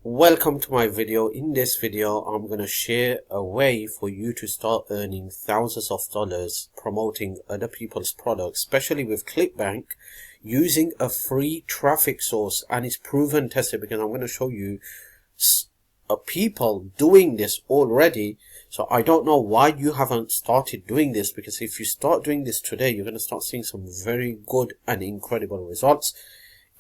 Welcome to my video. In this video, I'm going to share a way for you to start earning thousands of dollars promoting other people's products, especially with ClickBank, using a free traffic source. And it's proven tested because I'm going to show you people doing this already. So I don't know why you haven't started doing this, because if you start doing this today, you're going to start seeing some very good and incredible results.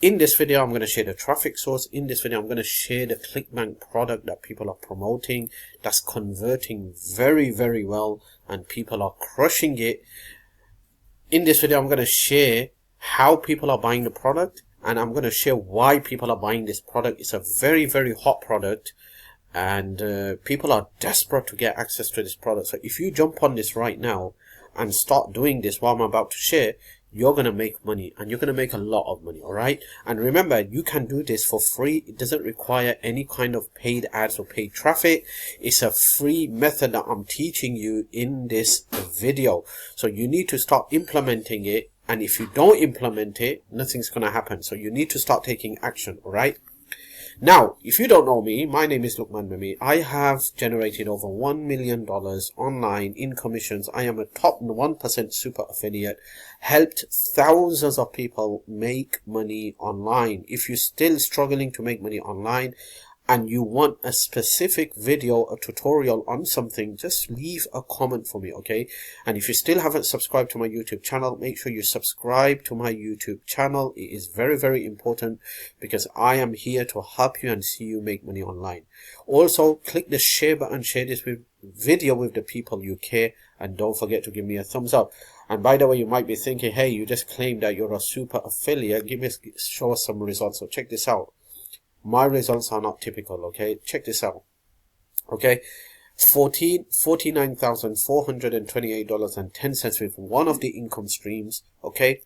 In this video, I'm going to share the traffic source. In this video, I'm going to share the ClickBank product that people are promoting that's converting very, very well and people are crushing it. In this video, I'm going to share how people are buying the product, and I'm going to share why people are buying this product. It's a very, very hot product, and people are desperate to get access to this product. So if you jump on this right now and start doing this while I'm about to share, you're going to make money, and you're going to make a lot of money. All right. And remember, you can do this for free. It doesn't require any kind of paid ads or paid traffic. It's a free method that I'm teaching you in this video. So you need to start implementing it. And if you don't implement it, nothing's going to happen. So you need to start taking action. All right. Now, if you don't know me, my name is Luqman Mimi. I have generated over $1 million online in commissions. I am a top 1% super affiliate, helped thousands of people make money online. If you're still struggling to make money online and you want a specific video, a tutorial on something, just leave a comment for me, okay? And if you still haven't subscribed to my YouTube channel, make sure you subscribe to my YouTube channel. It is very, very important because I am here to help you and see you make money online. Also, click the share button, share this video with the people you care, and don't forget to give me a thumbs up. And by the way, you might be thinking, hey, you just claimed that you're a super affiliate. Show us some results. So check this out. My results are not typical, okay? Check this out, okay? $49,428.10 with one of the income streams, okay?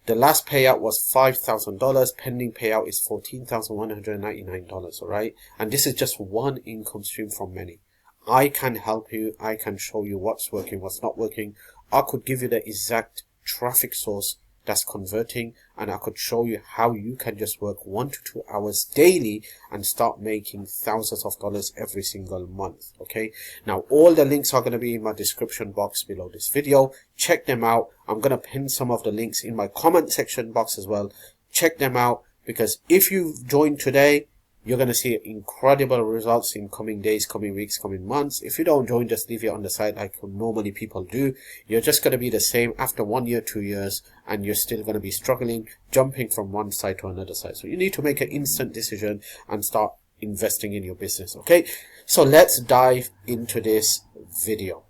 The last payout was $5,000. Pending payout is $14,199, all right? And this is just one income stream from many. I can help you. I can show you what's working, what's not working. I could give you the exact traffic source that's converting, and I could show you how you can just work 1 to 2 hours daily and start making thousands of dollars every single month. Okay, now all the links are going to be in my description box below this video. Check them out. I'm going to pin some of the links in my comment section box as well. Check them out, because if you join today, you're going to see incredible results in coming days, coming weeks, coming months. If you don't join, just leave it on the side like normally people do. You're just going to be the same after 1 year, 2 years, and you're still going to be struggling, jumping from one side to another side. So you need to make an instant decision and start investing in your business. Okay, so let's dive into this video.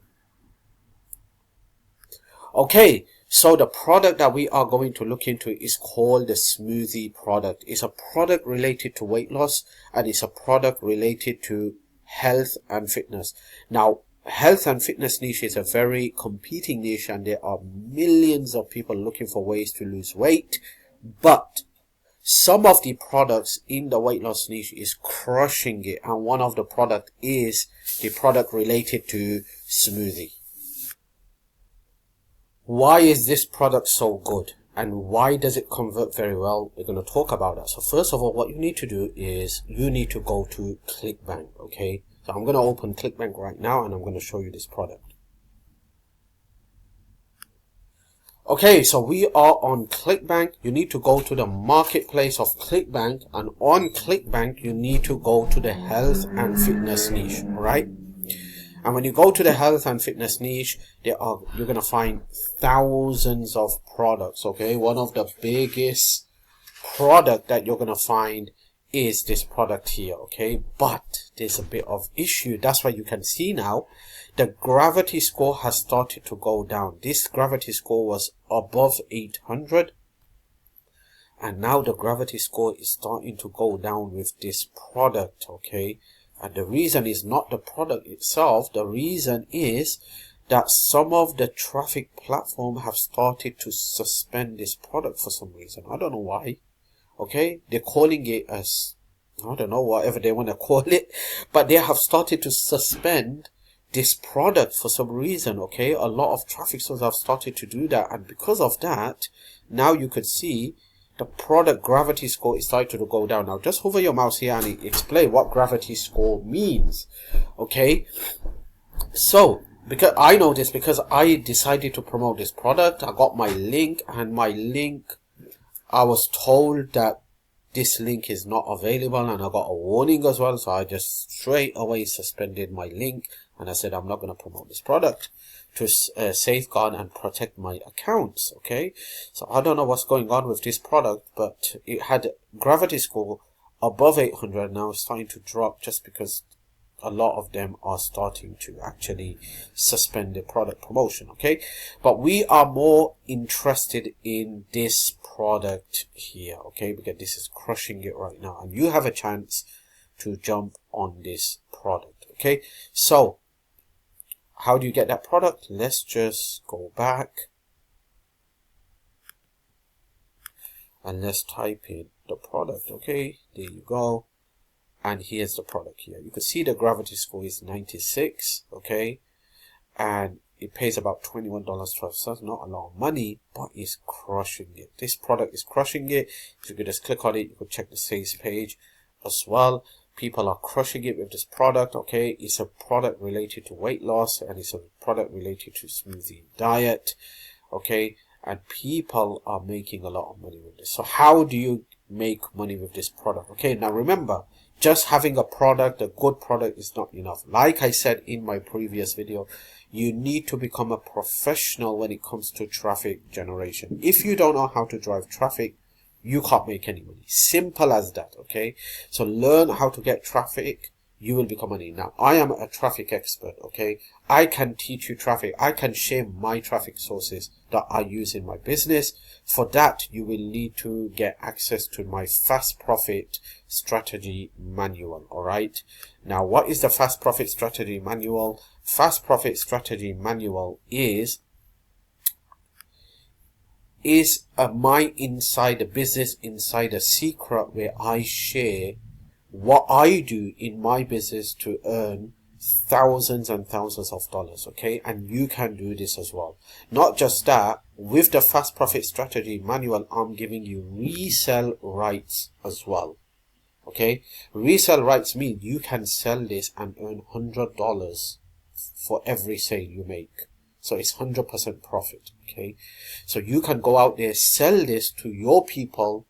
Okay, so the product that we are going to look into is called the smoothie product. It's a product related to weight loss, and it's a product related to health and fitness. Now, health and fitness niche is a very competing niche, and there are millions of people looking for ways to lose weight. But some of the products in the weight loss niche is crushing it, and one of the product is the product related to smoothie. Why is this product so good, and why does it convert very well? We're going to talk about that. So first of all, what you need to do is you need to go to ClickBank, okay? So I'm going to open ClickBank right now, and I'm going to show you this product. Okay, so we are on ClickBank. You need to go to the marketplace of ClickBank, and on ClickBank, you need to go to the health and fitness niche, all right? And when you go to the health and fitness niche, you're going to find thousands of products, okay? One of the biggest product that you're going to find is this product here, okay? But there's a bit of issue. That's why you can see now the gravity score has started to go down. This gravity score was above 800. And now the gravity score is starting to go down with this product, okay? And the reason is not the product itself. The reason is that some of the traffic platform have started to suspend this product for some reason. I don't know why. Okay, they're calling it as, I don't know, whatever they want to call it, but they have started to suspend this product for some reason. Okay, a lot of traffic sources have started to do that, and because of that, now you could see the product gravity score is starting to go down. Now just hover your mouse here and explain what gravity score means. Okay, so because I know this, because I decided to promote this product, I got my link, and my link, I was told that this link is not available, and I got a warning as well. So I just straight away suspended my link, and I said I'm not going to promote this product to safeguard and protect my accounts. Okay, so I don't know what's going on with this product, but it had gravity score above 800. Now it's starting to drop just because a lot of them are starting to actually suspend the product promotion. Okay, but we are more interested in this product here, okay, because this is crushing it right now, and you have a chance to jump on this product. Okay, so how do you get that product? Let's just go back and let's type in the product. Okay, there you go. And here's the product here. You can see the gravity score is 96, okay? And it pays about $21.12. So that's not a lot of money, but it's crushing it. This product is crushing it. If you could just click on it, you could check the sales page as well. People are crushing it with this product, okay? It's a product related to weight loss, and it's a product related to smoothie diet, okay? And people are making a lot of money with this. So how do you make money with this product? Okay, now remember, just having a product, a good product, is not enough. Like I said in my previous video, you need to become a professional when it comes to traffic generation. If you don't know how to drive traffic, you can't make any money. Simple as that, okay? So learn how to get traffic, you will become money. Now, I am a traffic expert, okay? I can teach you traffic. I can share my traffic sources that I use in my business. For that, you will need to get access to my fast profit strategy manual, all right? Now, what is the fast profit strategy manual? Fast profit strategy manual is my insider business insider secret, where I share what I do in my business to earn thousands and thousands of dollars, okay? And you can do this as well. Not just that, with the fast profit strategy manual, I'm giving you resell rights as well, okay? Resell rights mean you can sell this and earn $100 for every sale you make. So it's 100% profit, okay? So you can go out there, sell this to your people.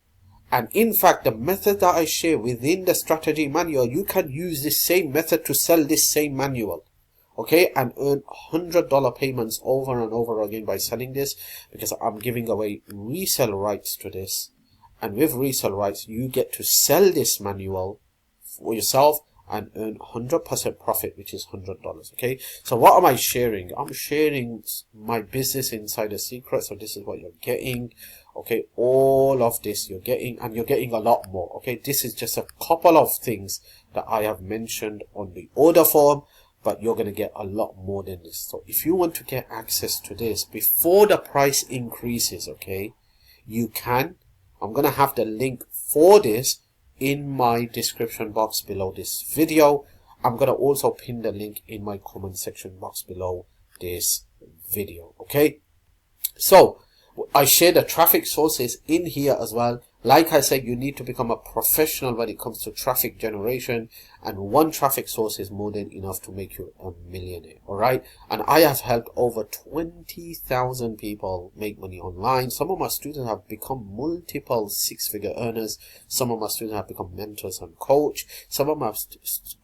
And in fact, the method that I share within the strategy manual, you can use this same method to sell this same manual, okay, and earn $100 payments over and over again by selling this, because I'm giving away resale rights to this. And with resale rights, you get to sell this manual for yourself and earn 100% profit, which is $100, okay? So what am I sharing? I'm sharing my business insider secret. So this is what you're getting, okay? All of this you're getting, and you're getting a lot more, okay? This is just a couple of things that I have mentioned on the order form, but you're going to get a lot more than this. So if you want to get access to this before the price increases, okay, you can. I'm going to have the link for this in my description box below this video. I'm going to also pin the link in my comment section box below this video, okay? So I share the traffic sources in here as well. Like I said, you need to become a professional when it comes to traffic generation, and one traffic source is more than enough to make you a millionaire, all right? And I have helped over 20,000 people make money online. Some of my students have become multiple six-figure earners. Some of my students have become mentors and coach. Some of my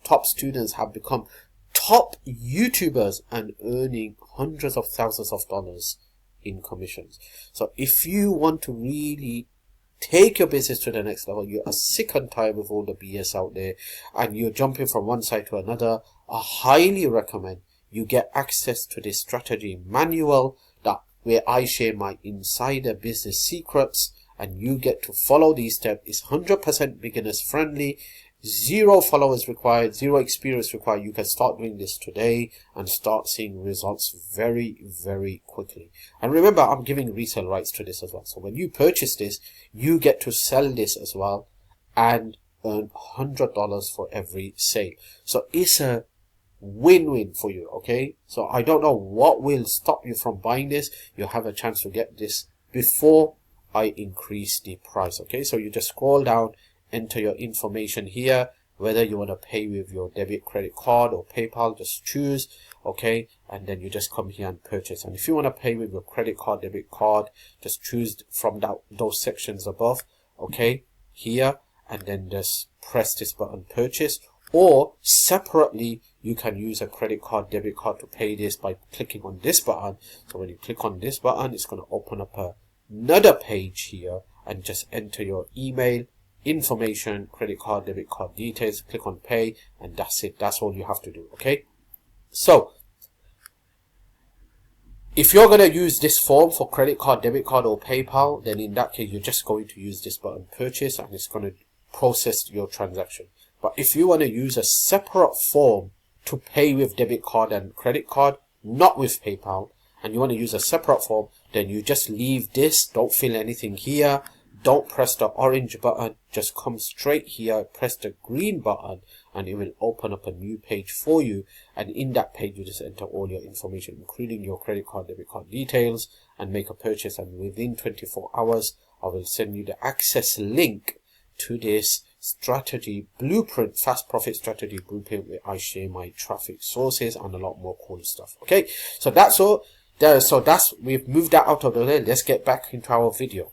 top students have become top YouTubers and earning hundreds of thousands of dollars in commissions. So if you want to really take your business to the next level, you are sick and tired with all the BS out there, and you're jumping from one side to another, I highly recommend you get access to this strategy manual where I share my insider business secrets, and you get to follow these steps. It's 100% beginners friendly, 0 followers required, 0 experience required. You can start doing this today and start seeing results very, very quickly. And remember, I'm giving resale rights to this as well. So when you purchase this, you get to sell this as well and earn $100 for every sale. So it's a win-win for you, okay? So I don't know what will stop you from buying this. You have a chance to get this before I increase the price. Okay, so you just scroll down, enter your information here, whether you want to pay with your debit, credit card or PayPal, just choose. Okay, and then you just come here and purchase. And if you want to pay with your credit card, debit card, just choose from those sections above. Okay, here, and then just press this button, purchase. Or separately, you can use a credit card, debit card to pay this by clicking on this button. So when you click on this button, it's going to open up another page here, and just enter your email information, credit card, debit card details, click on pay, and that's it. That's all you have to do. Okay, so if you're going to use this form for credit card, debit card or PayPal, then in that case you're just going to use this button, purchase, and it's going to process your transaction. But if you want to use a separate form to pay with debit card and credit card, not with PayPal, and you want to use a separate form, then you just leave this, don't fill anything here, don't press the orange button, just come straight here, press the green button, and it will open up a new page for you. And in that page you just enter all your information, including your credit card, debit card details, and make a purchase. And within 24 hours I will send you the access link to this strategy blueprint, fast profit strategy blueprint, where I share my traffic sources and a lot more cool stuff. Okay, so that's all there. So we've moved that out of the way. Let's get back into our video.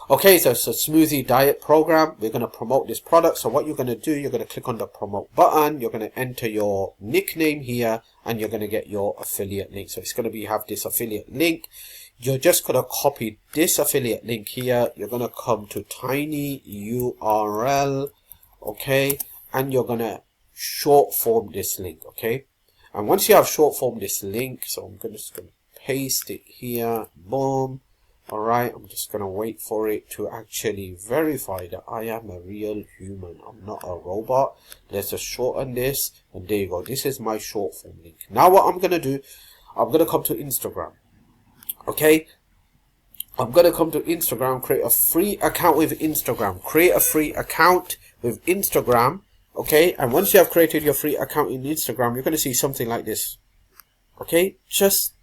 Okay, so it's a smoothie diet program. We're going to promote this product. So what you're going to do, you're going to click on the promote button. You're going to enter your nickname here, and you're going to get your affiliate link. So it's going to be have this affiliate link. You're just going to copy this affiliate link here. You're going to come to tiny URL, okay, and you're going to short form this link, okay. And once you have short form this link, so I'm just going to paste it here, boom. All right, I'm just going to wait for it to actually verify that I am a real human. I'm not a robot. Let's just shorten this, and there you go. This is my short form link. Now what I'm going to do, I'm going to come to Instagram. Okay, I'm going to come to Instagram, create a free account with Instagram. Create a free account with Instagram. Okay, and once you have created your free account in Instagram, you're going to see something like this. Okay, just,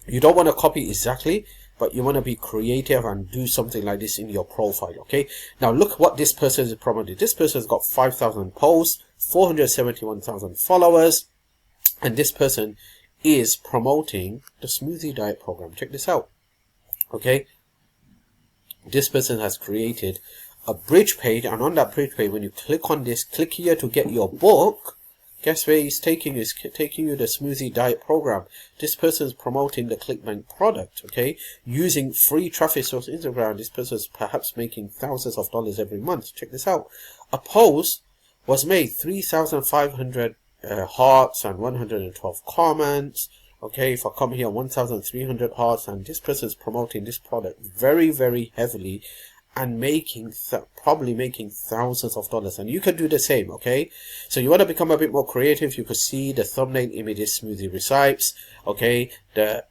you don't want to copy exactly, but you want to be creative and do something like this in your profile. Okay, now look what this person is promoting. This person has got 5,000 posts, 471,000 followers, and this person is promoting the smoothie diet program. Check this out. Okay, this person has created a bridge page, and on that bridge page, when you click on this, click here to get your book. Guess where he's taking you? He's taking you the smoothie diet program. This person is promoting the Clickbank product, okay, using free traffic source Instagram. This person is perhaps making thousands of dollars every month. Check this out. A post was made, 3,500 hearts and 112 comments. Okay, if I come here, 1,300 hearts, and this person is promoting this product very, very heavily, and probably making thousands of dollars. And you can do the same. Okay, so you want to become a bit more creative. You could see the thumbnail image is smoothie recipes. Okay, the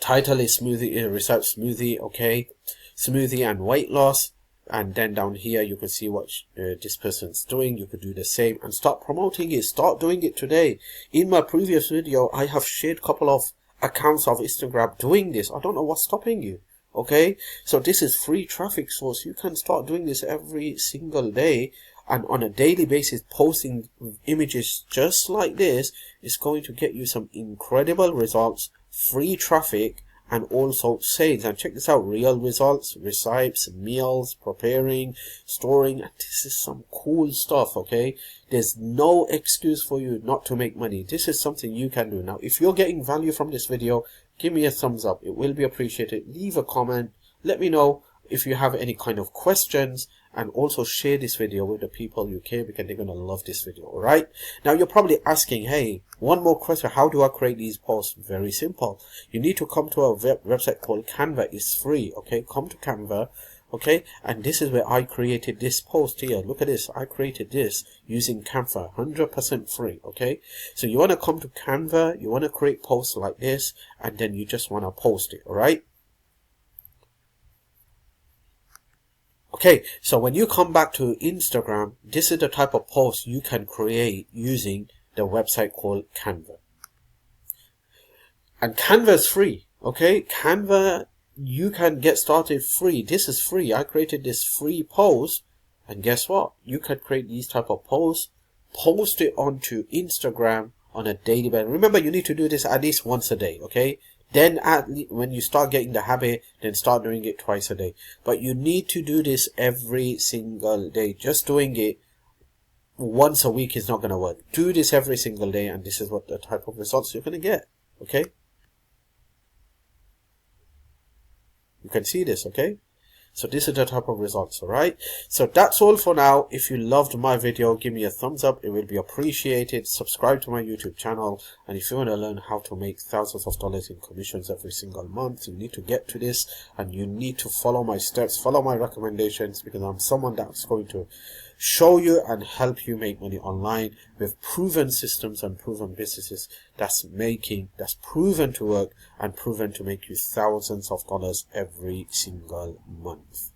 title is smoothie recipes smoothie. Okay, smoothie and weight loss. And then down here you can see what this person's doing. You could do the same and start promoting it. Start doing it today. In my previous video, I have shared a couple of accounts of Instagram doing this. I don't know what's stopping you. Okay, so this is free traffic source. You can start doing this every single day, and on a daily basis, posting images just like this is going to get you some incredible results, free traffic, and also sales. And check this out, real results, recipes, meals, preparing, storing. This is some cool stuff. Okay, there's no excuse for you not to make money. This is something you can do. Now, if you're getting value from this video, give me a thumbs up. It will be appreciated. Leave a comment. Let me know if you have any kind of questions, and also share this video with the people you care, because they're going to love this video. All right, now you're probably asking, hey, one more question, how do I create these posts? Very simple. You need to come to a website called Canva. It's free. Okay, come to Canva. Okay, and this is where I created this post here. Look at this. I created this using Canva, 100% free. Okay, so you want to come to Canva, you want to create posts like this, and then you just want to post it. All right, okay, so when you come back to Instagram, this is the type of post you can create using the website called Canva. And Canva is free. Okay, Canva, you can get started free. This is free. I created this free post, and guess what? You can create these type of posts, post it onto Instagram on a daily basis. Remember, you need to do this at least once a day, okay? Then when you start getting the habit, then start doing it twice a day. But you need to do this every single day. Just doing it once a week is not going to work. Do this every single day, and this is what the type of results you're going to get, okay? You can see this, okay? So this is the type of results, all right? So that's all for now. If you loved my video, give me a thumbs up. It will be appreciated. Subscribe to my YouTube channel. And if you want to learn how to make thousands of dollars in commissions every single month, you need to get to this, and you need to follow my steps, follow my recommendations, because I'm someone that's going to show you and help you make money online with proven systems and proven businesses that's proven to work and proven to make you thousands of dollars every single month.